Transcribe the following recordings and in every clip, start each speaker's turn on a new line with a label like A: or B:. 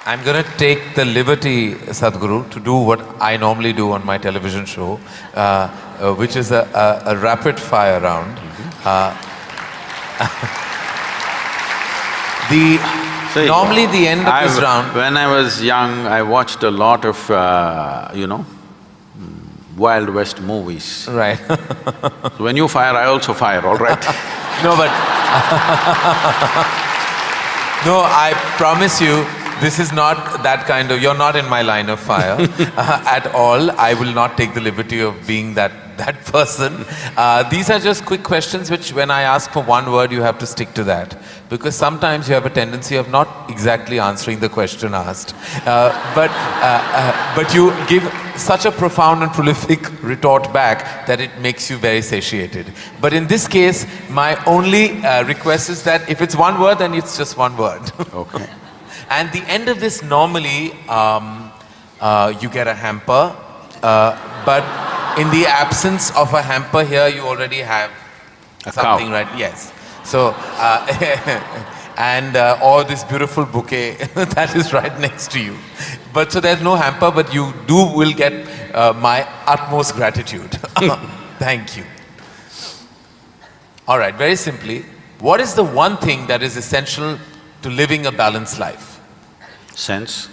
A: I'm going to take the liberty, Sadhguru, to do what I normally do on my television show, which is a rapid fire round. Normally the end of this round…
B: When I was young, I watched a lot of, Wild West movies.
A: Right.
B: So when you fire, I also fire, all right?
A: No, but no, I promise you, this is not that kind of… You're not in my line of fire at all. I will not take the liberty of being that person. These are just quick questions which when I ask for one word, you have to stick to that. Because sometimes you have a tendency of not exactly answering the question asked. But you give such a profound and prolific retort back that it makes you very satiated. But in this case, my only request is that if it's one word, then it's just one word.
B: Okay.
A: And the end of this, normally, you get a hamper, but in the absence of a hamper here, you already have something,
B: cow.
A: right? Yes. So, or this beautiful bouquet that is right next to you. But so there's no hamper, but you will get my utmost gratitude. Thank you. All right, very simply, what is the one thing that is essential to living a balanced life?
B: Sense.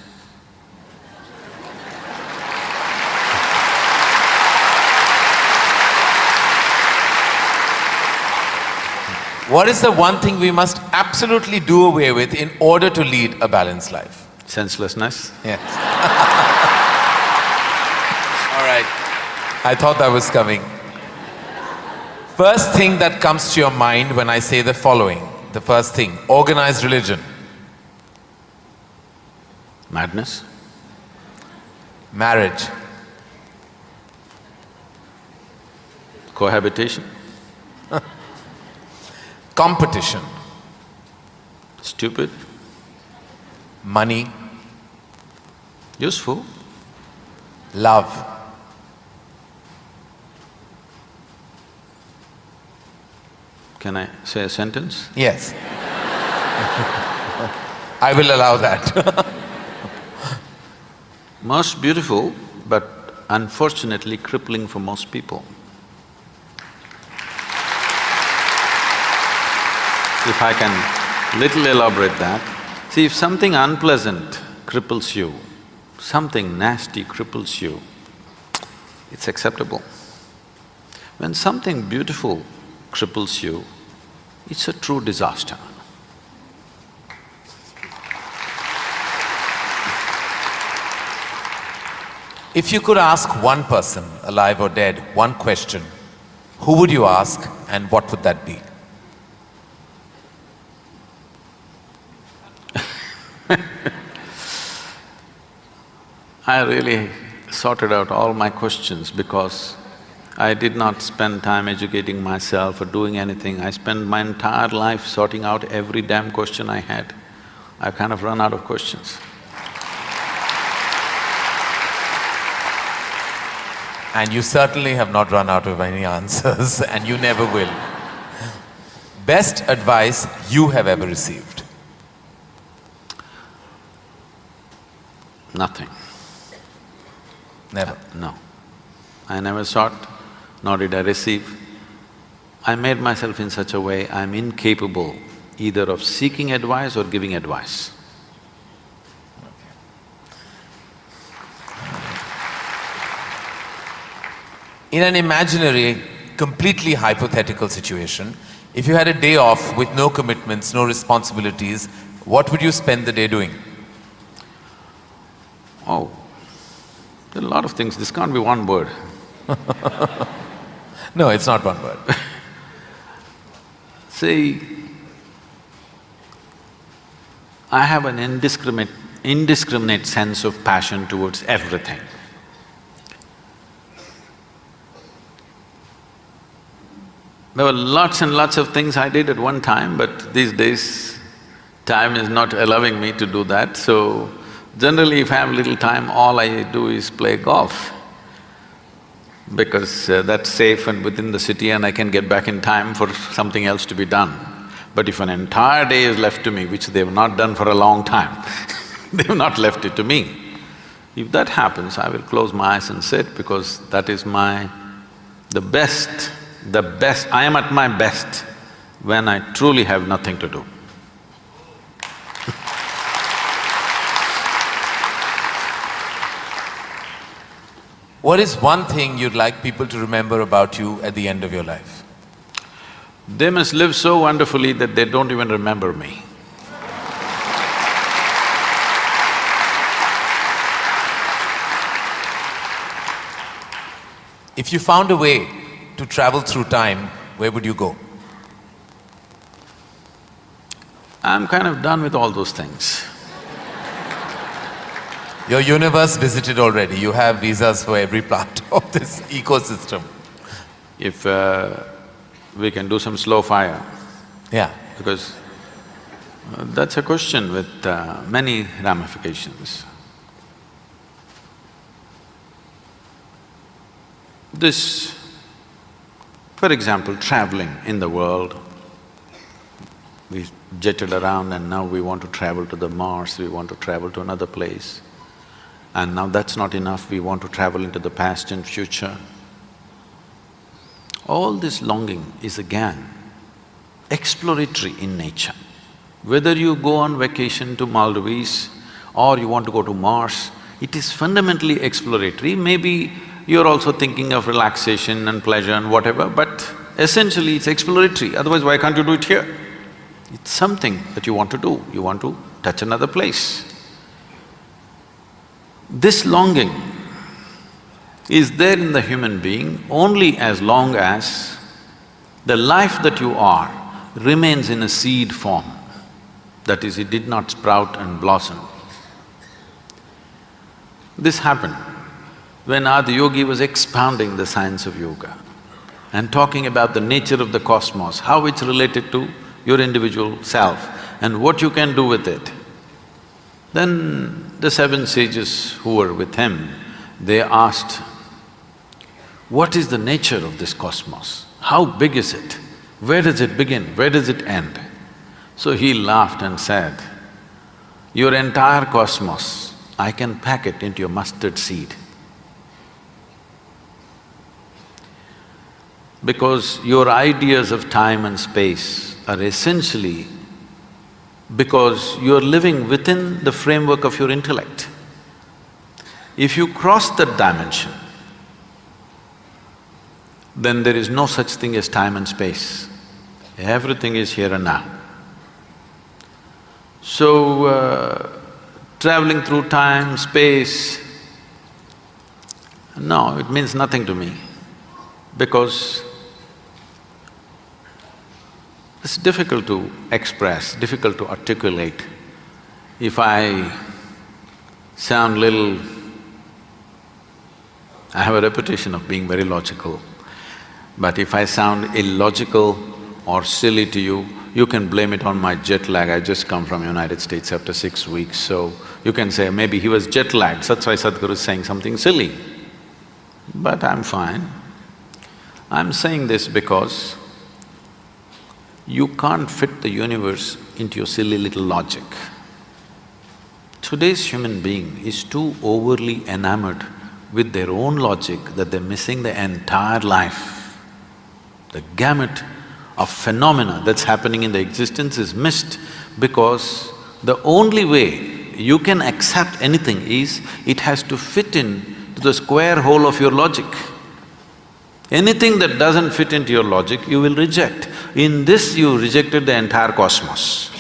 A: What is the one thing we must absolutely do away with in order to lead a balanced life?
B: Senselessness.
A: Yes. All right. I thought that was coming. First thing that comes to your mind when I say the following, the first thing, organized religion.
B: Madness.
A: Marriage.
B: Cohabitation.
A: Competition.
B: Stupid.
A: Money.
B: Useful.
A: Love.
B: Can I say a sentence?
A: Yes. I will allow that.
B: Most beautiful, but unfortunately crippling for most people. If I can little elaborate that, see, if something unpleasant cripples you, something nasty cripples you, it's acceptable. When something beautiful cripples you, it's a true disaster.
A: If you could ask one person, alive or dead, one question, who would you ask and what would that be?
B: I really sorted out all my questions because I did not spend time educating myself or doing anything. I spent my entire life sorting out every damn question I had. I've kind of run out of questions.
A: And you certainly have not run out of any answers and you never will. Best advice you have ever received?
B: Nothing.
A: Never?
B: No. I never sought, nor did I receive. I made myself in such a way I'm incapable either of seeking advice or giving advice.
A: In an imaginary, completely hypothetical situation, if you had a day off with no commitments, no responsibilities, what would you spend the day doing?
B: Oh, there are a lot of things, this can't be one word.
A: No, it's not one word.
B: See, I have an indiscriminate sense of passion towards everything. There were lots and lots of things I did at one time, but these days, time is not allowing me to do that, so generally if I have little time, all I do is play golf. Because that's safe and within the city and I can get back in time for something else to be done. But if an entire day is left to me, which they've not done for a long time, They've not left it to me. If that happens, I will close my eyes and sit, because that is the best, I am at my best when I truly have nothing to do.
A: What is one thing you'd like people to remember about you at the end of your life?
B: They must live so wonderfully that they don't even remember me.
A: If you found a way to travel through time, where would you go?
B: I'm kind of done with all those things.
A: Your universe visited already. You have visas for every part of this ecosystem.
B: If we can do some slow fire,
A: Yeah.
B: because that's a question with many ramifications. This, for example, traveling in the world, we jetted around and now we want to travel to the Mars, we want to travel to another place. And now that's not enough, we want to travel into the past and future. All this longing is again exploratory in nature. Whether you go on vacation to Maldives or you want to go to Mars, it is fundamentally exploratory. Maybe you're also thinking of relaxation and pleasure and whatever, but essentially it's exploratory, otherwise why can't you do it here? It's something that you want to do, you want to touch another place. This longing is there in the human being only as long as the life that you are remains in a seed form. That is, it did not sprout and blossom. This happened when Adiyogi was expounding the science of yoga and talking about the nature of the cosmos, how it's related to your individual self and what you can do with it. Then the seven sages who were with him, they asked, what is the nature of this cosmos? How big is it? Where does it begin? Where does it end? So he laughed and said, your entire cosmos, I can pack it into your mustard seed. Because your ideas of time and space are essentially because you're living within the framework of your intellect. If you cross that dimension, then there is no such thing as time and space. Everything is here and now. So, traveling through time, space, no, it means nothing to me, because it's difficult to express, difficult to articulate. If I sound little… I have a reputation of being very logical, but if I sound illogical or silly to you, you can blame it on my jet lag. I just come from United States after 6 weeks, so you can say maybe he was jet lagged, that's why Sadhguru is saying something silly. But I'm fine. I'm saying this because you can't fit the universe into your silly little logic. Today's human being is too overly enamored with their own logic that they're missing the entire life. The gamut of phenomena that's happening in the existence is missed because the only way you can accept anything is it has to fit in to the square hole of your logic. Anything that doesn't fit into your logic, you will reject. In this, you rejected the entire cosmos.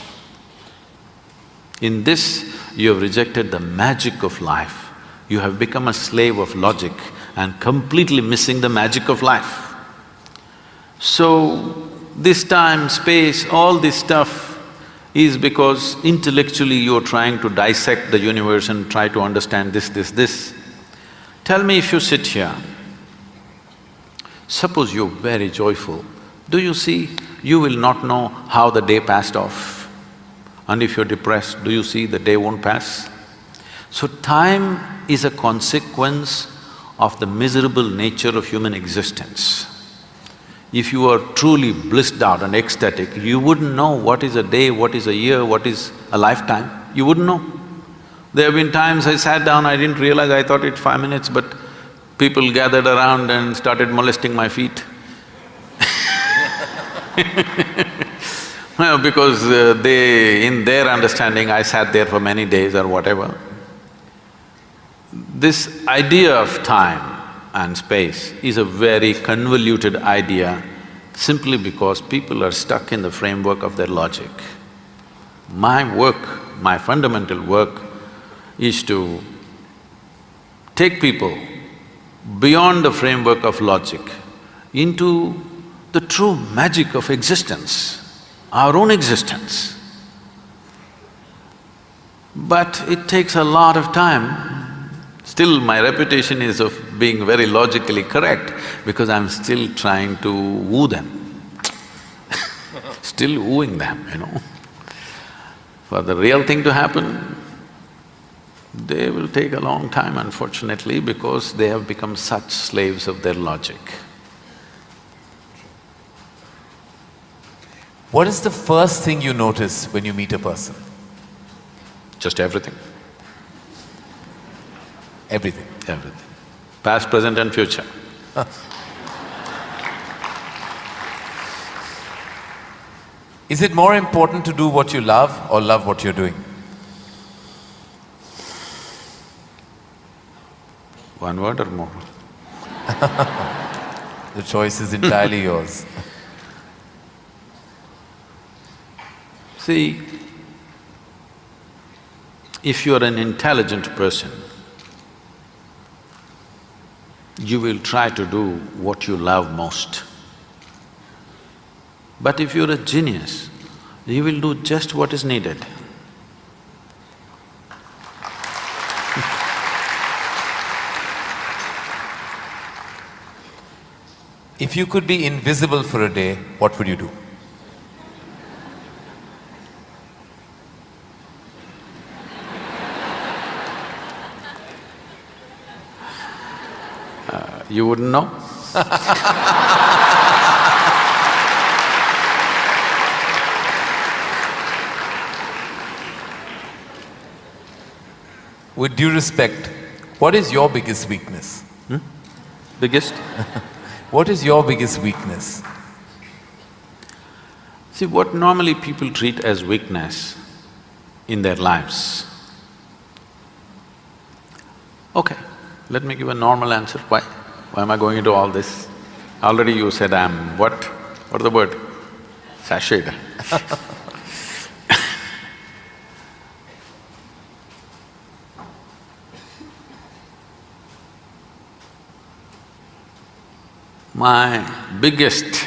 B: In this, you have rejected the magic of life. You have become a slave of logic and completely missing the magic of life. So, this time, space, all this stuff is because intellectually you're trying to dissect the universe and try to understand this. Tell me, if you sit here, suppose you're very joyful, do you see, you will not know how the day passed off. And if you're depressed, do you see the day won't pass? So time is a consequence of the miserable nature of human existence. If you are truly blissed out and ecstatic, you wouldn't know what is a day, what is a year, what is a lifetime, you wouldn't know. There have been times I sat down, I didn't realize, I thought it's 5 minutes, but people gathered around and started molesting my feet. Well, because in their understanding, I sat there for many days or whatever. This idea of time and space is a very convoluted idea simply because people are stuck in the framework of their logic. My work, my fundamental work is to take people beyond the framework of logic into the true magic of existence, our own existence. But it takes a lot of time. Still, my reputation is of being very logically correct because I'm still trying to woo them still wooing them, you know. For the real thing to happen, they will take a long time, unfortunately, because they have become such slaves of their logic.
A: What is the first thing you notice when you meet a person?
B: Just everything.
A: Everything.
B: Everything. Past, present and future.
A: Is it more important to do what you love or love what you're doing?
B: One word or more?
A: The choice is entirely yours.
B: See, if you are an intelligent person, you will try to do what you love most. But if you're a genius, you will do just what is needed.
A: If you could be invisible for a day, what would you do?
B: You wouldn't know?
A: With due respect, what is your biggest weakness?
B: Biggest?
A: What is your biggest weakness?
B: See, what normally people treat as weakness in their lives. Okay, let me give a normal answer. Why? Why am I going into all this? Already you said I'm what? What's the word? Sashayed. My biggest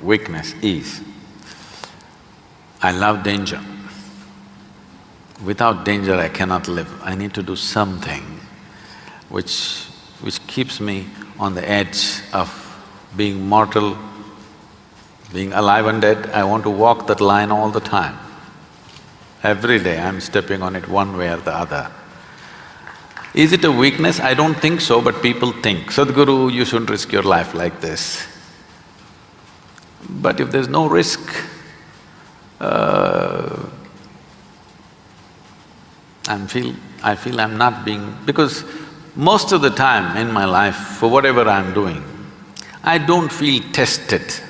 B: weakness is, I love danger. Without danger I cannot live. I need to do something which keeps me on the edge of being mortal, being alive and dead. I want to walk that line all the time. Every day I'm stepping on it one way or the other. Is it a weakness? I don't think so, but people think, Sadhguru, you shouldn't risk your life like this. But if there's no risk, I feel I'm not being… because most of the time in my life, for whatever I'm doing, I don't feel tested.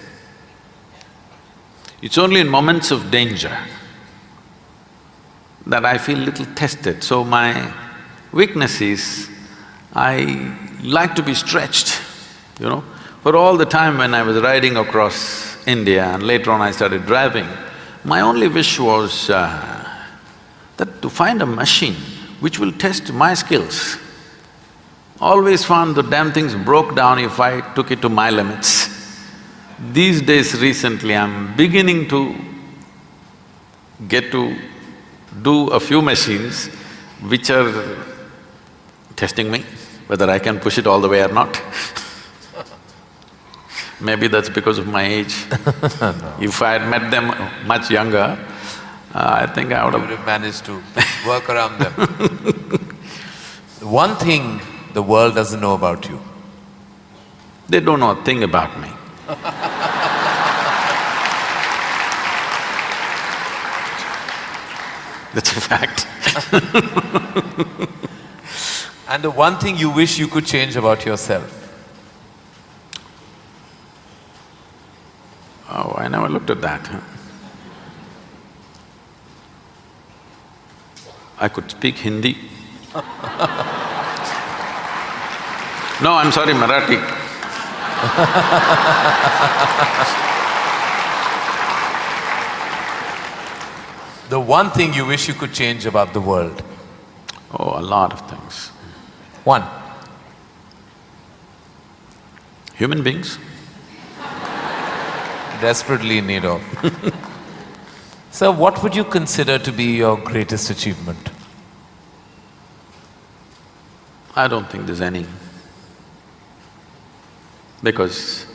B: It's only in moments of danger that I feel little tested. So my weakness is, I like to be stretched, you know. For all the time when I was riding across India and later on I started driving, my only wish was that to find a machine which will test my skills. Always found the damn things broke down if I took it to my limits. These days recently I'm beginning to get to do a few machines which are testing me, whether I can push it all the way or not. Maybe that's because of my age.
A: No.
B: If I had met them much younger, I think I would
A: You would have managed to work around them. One thing the world doesn't know about you.
B: They don't know a thing about me. That's a fact.
A: And the one thing you wish you could change about yourself?
B: Oh, I never looked at that. I could speak Hindi. No, I'm sorry, Marathi.
A: The one thing you wish you could change about the world?
B: Oh, a lot of things.
A: One.
B: Human beings.
A: Desperately in need of. Sir, what would you consider to be your greatest achievement?
B: I don't think there's any. Because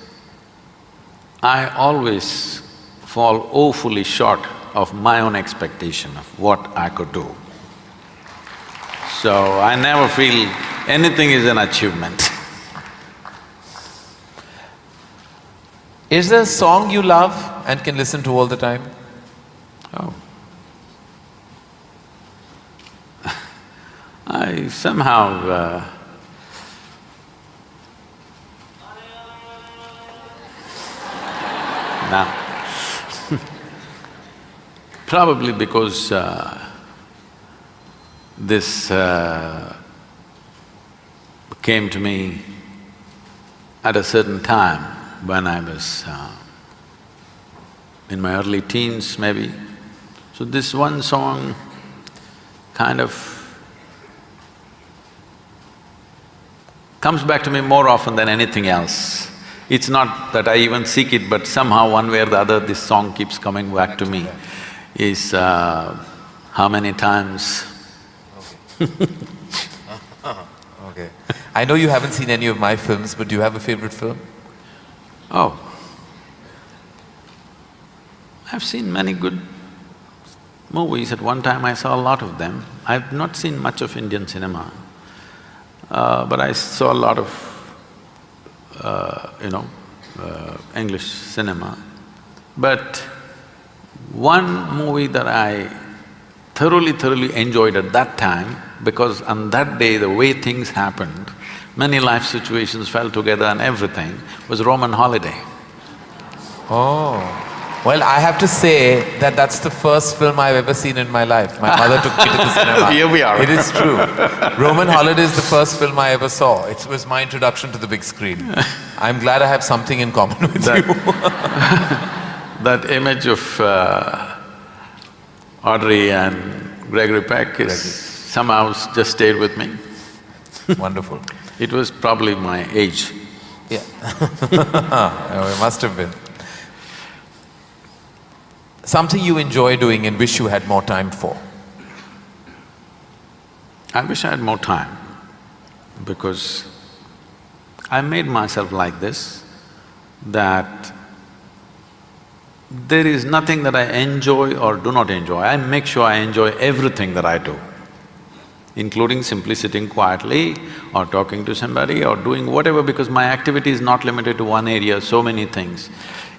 B: I always fall woefully short of my own expectation of what I could do. So I never feel anything is an achievement.
A: Is there a song you love and can listen to all the time?
B: Oh. I somehow now probably because this came to me at a certain time when I was in my early teens maybe. So this one song kind of comes back to me more often than anything else. It's not that I even seek it, but somehow one way or the other this song keeps coming back to me. Is how many times
A: Okay. I know you haven't seen any of my films, but do you have a favorite film?
B: Oh, I've seen many good movies. At one time I saw a lot of them. I've not seen much of Indian cinema, but I saw a lot of, English cinema. But one movie that I thoroughly enjoyed at that time, because on that day the way things happened, many life situations fell together and everything, was Roman Holiday.
A: Oh, well, I have to say that that's the first film I've ever seen in my life. My mother took me to the cinema.
B: Here we are.
A: It is true. Roman Holiday is the first film I ever saw. It was my introduction to the big screen. I'm glad I have something in common with you.
B: That image of Audrey and Gregory Peck is somehow just stayed with me.
A: Wonderful.
B: It was probably my age.
A: Yeah. Oh, it must have been. Something you enjoy doing and wish you had more time for?
B: I wish I had more time, because I made myself like this, that there is nothing that I enjoy or do not enjoy. I make sure I enjoy everything that I do, including simply sitting quietly or talking to somebody or doing whatever, because my activity is not limited to one area, so many things.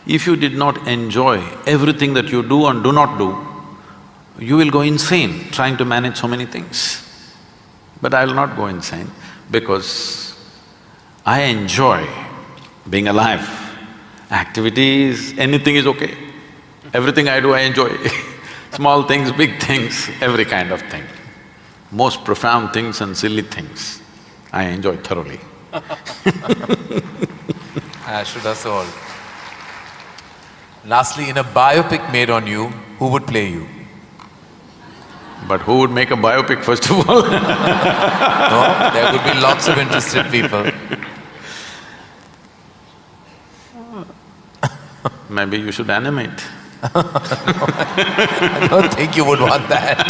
B: If you did not enjoy everything that you do and do not do, you will go insane trying to manage so many things. But I will not go insane, because I enjoy being alive. Activities, anything is okay. Everything I do, I enjoy. Small things, big things, every kind of thing. Most profound things and silly things, I enjoy thoroughly.
A: Should us all. Lastly, in a biopic made on you, who would play you?
B: But who would make a biopic first of all?
A: No, there could be lots of interested people.
B: Maybe you should animate.
A: I don't think you would want that.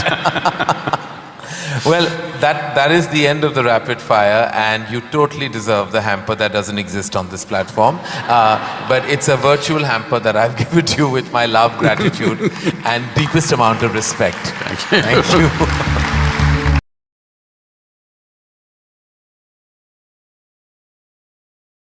A: Well, that is the end of the rapid fire, and you totally deserve the hamper that doesn't exist on this platform. But it's a virtual hamper that I've given to you with my love, gratitude and deepest amount of respect.
B: Thank you.
A: Thank you.